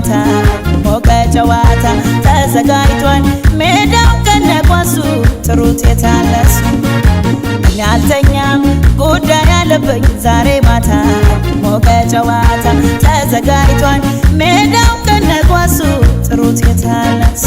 ማታ ሞቀ ጨዋታ ተዘጋጅቷል ሜዳው ከነኳሱ ጥሩት የታለሱ እኔ አልተኛም ጉዳይ አለብኝ ዛሬ ማታ ሞቀ ጨዋታ ተዘጋጅቷል ሜዳው ከነኳሱ ጥሩት የታለሱ